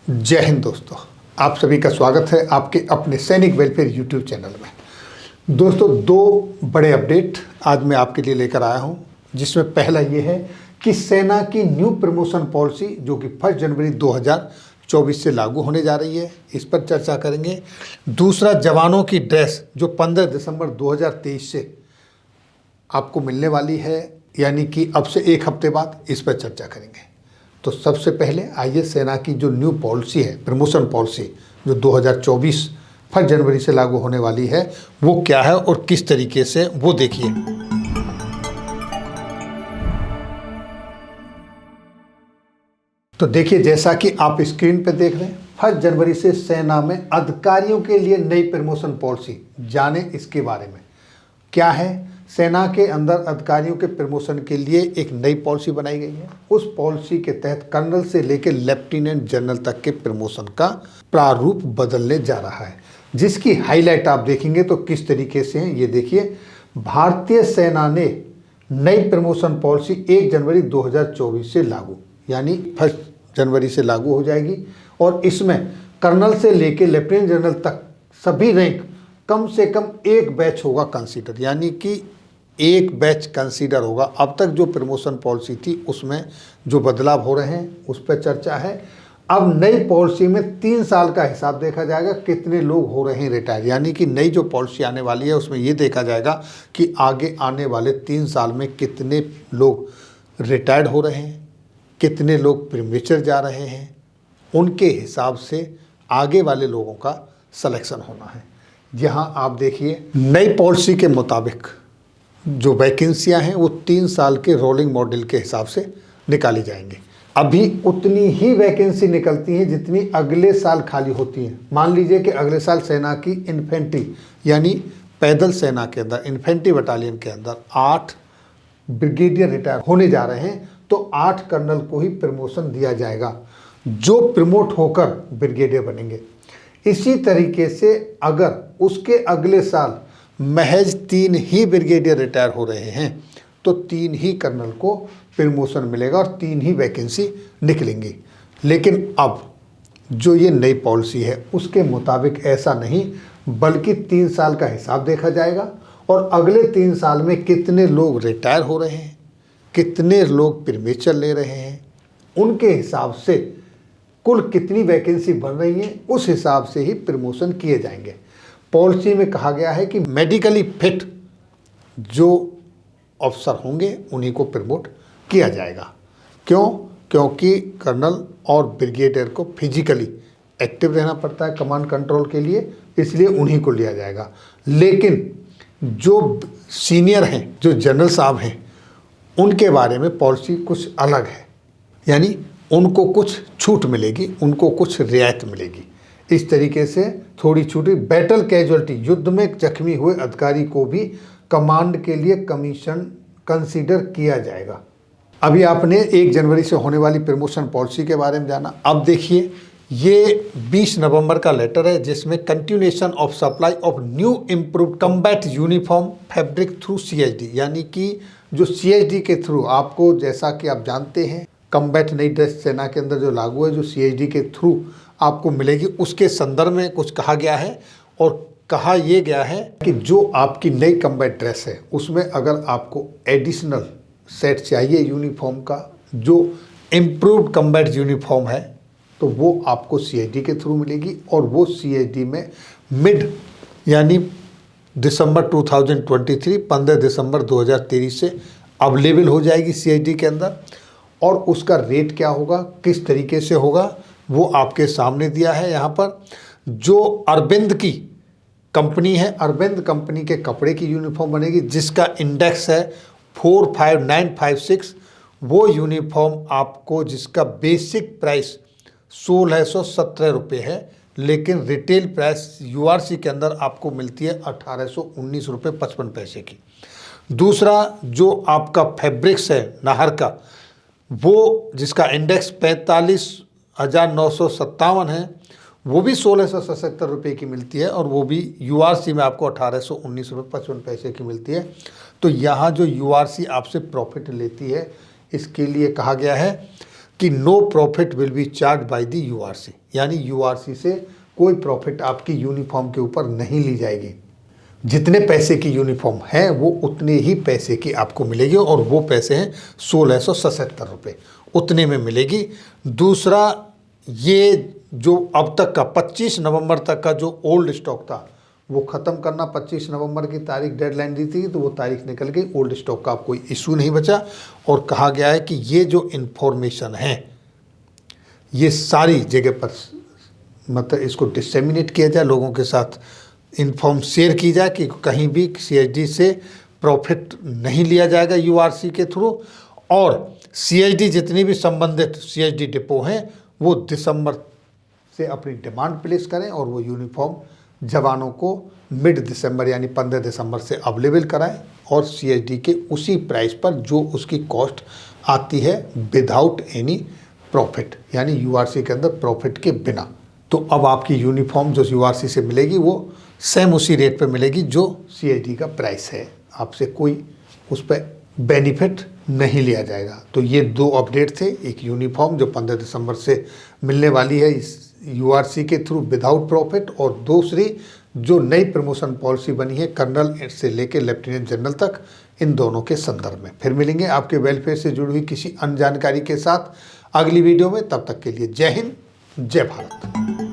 जय हिंद दोस्तों, आप सभी का स्वागत है आपके अपने सैनिक वेलफेयर यूट्यूब चैनल में। दोस्तों, दो बड़े अपडेट आज मैं आपके लिए लेकर आया हूं, जिसमें पहला ये है कि सेना की न्यू प्रमोशन पॉलिसी जो कि 1 जनवरी 2024 से लागू होने जा रही है, इस पर चर्चा करेंगे। दूसरा, जवानों की ड्रेस जो 15 दिसंबर 2023 से आपको मिलने वाली है, यानी कि अब से एक हफ्ते बाद, इस पर चर्चा करेंगे। तो सबसे पहले आइए सेना की जो न्यू पॉलिसी है, प्रमोशन पॉलिसी जो 2024 1 जनवरी से लागू होने वाली है, वो क्या है और किस तरीके से, वो देखिए। तो देखिए, जैसा कि आप स्क्रीन पर देख रहे हैं, 1 जनवरी से सेना में अधिकारियों के लिए नई प्रमोशन पॉलिसी, जाने इसके बारे में। क्या है? सेना के अंदर अधिकारियों के प्रमोशन के लिए एक नई पॉलिसी बनाई गई है। उस पॉलिसी के तहत कर्नल से लेकर लेफ्टिनेंट जनरल तक के प्रमोशन का प्रारूप बदलने जा रहा है, जिसकी हाईलाइट आप देखेंगे तो किस तरीके से है, ये देखिए। भारतीय सेना ने नई प्रमोशन पॉलिसी 1 जनवरी 2024 से लागू, यानी 1 जनवरी से लागू हो जाएगी। और इसमें कर्नल से लेकर लेफ्टिनेंट जनरल तक सभी रैंक कम से कम एक बैच होगा कंसीडर, यानी कि एक बैच कंसीडर होगा। अब तक जो प्रमोशन पॉलिसी थी उसमें जो बदलाव हो रहे हैं उस पर चर्चा है। अब नई पॉलिसी में 3 साल का हिसाब देखा जाएगा, कितने लोग हो रहे हैं रिटायर, यानी कि नई जो पॉलिसी आने वाली है उसमें ये देखा जाएगा कि आगे आने वाले 3 साल में कितने लोग रिटायर्ड हो रहे हैं, कितने लोग प्रीमेच्योर जा रहे हैं। उनके हिसाब से आगे वाले लोगों का सिलेक्शन होना है। यहाँ आप देखिए, नई पॉलिसी के मुताबिक जो वैकेंसियां हैं वो 3 साल के रोलिंग मॉडल के हिसाब से निकाली जाएंगी। अभी उतनी ही वैकेंसी निकलती हैं जितनी अगले साल खाली होती हैं। मान लीजिए कि अगले साल सेना की इन्फेंट्री, यानी पैदल सेना के अंदर इन्फेंट्री बटालियन के अंदर 8 ब्रिगेडियर रिटायर होने जा रहे हैं, तो 8 कर्नल को ही प्रमोशन दिया जाएगा, जो प्रमोट होकर ब्रिगेडियर बनेंगे। इसी तरीके से अगर उसके अगले साल महज 3 ही ब्रिगेडियर रिटायर हो रहे हैं, तो 3 ही कर्नल को प्रमोशन मिलेगा और 3 ही वैकेंसी निकलेंगी। लेकिन अब जो ये नई पॉलिसी है उसके मुताबिक ऐसा नहीं, बल्कि 3 साल का हिसाब देखा जाएगा और अगले 3 साल में कितने लोग रिटायर हो रहे हैं, कितने लोग प्रीमेच्योर ले रहे हैं, उनके हिसाब से कुल कितनी वैकेंसी बन रही है, उस हिसाब से ही प्रमोशन किए जाएंगे। पॉलिसी में कहा गया है कि मेडिकली फिट जो अफसर होंगे उन्हीं को प्रमोट किया जाएगा। क्यों? क्योंकि कर्नल और ब्रिगेडियर को फिजिकली एक्टिव रहना पड़ता है कमांड कंट्रोल के लिए, इसलिए उन्हीं को लिया जाएगा। लेकिन जो सीनियर हैं, जो जनरल साहब हैं, उनके बारे में पॉलिसी कुछ अलग है, यानी उनको कुछ छूट मिलेगी, उनको कुछ रियायत मिलेगी। इस तरीके से थोड़ी छूटी। बैटल कैजुअलिटी, युद्ध में जख्मी हुए अधिकारी को भी कमांड के लिए कमीशन कंसीडर किया जाएगा। अभी आपने 1 जनवरी से होने वाली प्रमोशन पॉलिसी के बारे में जाना। अब देखिए, ये 20 नवंबर का लेटर है, जिसमें continuation of supply of new improved combat uniform fabric through CHD, यानी कि जो CHD के थ्रू आपको, जैसा कि आप जानते हैं, कम्बैट नई ड्रेस सेना के अंदर जो लागू है, जो CHD के थ्रू आपको मिलेगी, उसके संदर्भ में कुछ कहा गया है। और कहा यह गया है कि जो आपकी नई कम्बैट ड्रेस है उसमें अगर आपको एडिशनल सेट चाहिए यूनिफॉर्म का, जो इम्प्रूव्ड कम्बैट यूनिफॉर्म है, तो वो आपको CHD के थ्रू मिलेगी। और वो CHD में मिड, यानी दिसंबर 2023, 15 दिसंबर 2023 से अवेलेबल हो जाएगी CHD के अंदर। और उसका रेट क्या होगा, किस तरीके से होगा, वो आपके सामने दिया है यहाँ पर। जो अरविंद की कंपनी है, अरविंद कंपनी के कपड़े की यूनिफॉर्म बनेगी, जिसका इंडेक्स है 45956। वो यूनिफॉर्म आपको, जिसका बेसिक प्राइस 1617 रुपये है, लेकिन रिटेल प्राइस URC के अंदर आपको मिलती है 1819 रुपये 55 पैसे की। दूसरा, जो आपका फैब्रिक्स है नाहर का, वो जिसका इंडेक्स 45,957 है, वो भी 1677 रुपये की मिलती है, और वो भी URC में आपको 1819 रुपये 55 पैसे की मिलती है। तो यहाँ जो URC आपसे प्रॉफिट लेती है, इसके लिए कहा गया है कि no profit will be charge by the URC, यानी यूआरसी से कोई प्रॉफिट आपकी यूनिफॉर्म के ऊपर नहीं ली जाएगी। जितने पैसे की यूनिफॉर्म है वो उतने ही पैसे की आपको मिलेगी, और वो पैसे हैं 1677 रुपये, उतने में मिलेगी। दूसरा, ये जो अब तक का 25 नवंबर तक का जो ओल्ड स्टॉक था वो ख़त्म करना, 25 नवंबर की तारीख डेडलाइन दी थी, तो वो तारीख निकल गई, ओल्ड स्टॉक का अब कोई इशू नहीं बचा। और कहा गया है कि ये जो इन्फॉर्मेशन है ये सारी जगह पर मतलब इसको डिसेमिनेट किया जाए, लोगों के साथ इन्फॉर्म शेयर की जाए कि कहीं भी सीएचडी से प्रॉफिट नहीं लिया जाएगा यूआरसी के थ्रू। और सीएचडी जितनी भी संबंधित सीएचडी डिपो हैं वो दिसंबर से अपनी डिमांड प्लेस करें और वो यूनिफॉर्म जवानों को मिड दिसंबर यानी 15 दिसंबर से अवेलेबल कराएं, और सीएचडी के उसी प्राइस पर जो उसकी कॉस्ट आती है विदाउट एनी प्रॉफिट, यानी यूआरसी के अंदर प्रॉफिट के बिना। तो अब आपकी यूनिफॉर्म जो यूआरसी से मिलेगी वो सेम उसी रेट पे मिलेगी जो सीएचडी का प्राइस है, आपसे कोई उस पर बेनिफिट नहीं लिया जाएगा। तो ये दो अपडेट थे, एक यूनिफॉर्म जो 15 दिसंबर से मिलने वाली है इस यूआरसी के थ्रू विदाउट प्रॉफिट, और दूसरी जो नई प्रमोशन पॉलिसी बनी है कर्नल से लेकर लेफ्टिनेंट जनरल तक, इन दोनों के संदर्भ में। फिर मिलेंगे आपके वेलफेयर से जुड़ी हुई किसी अन्य जानकारी के साथ अगली वीडियो में। तब तक के लिए जय हिंद, जय भारत।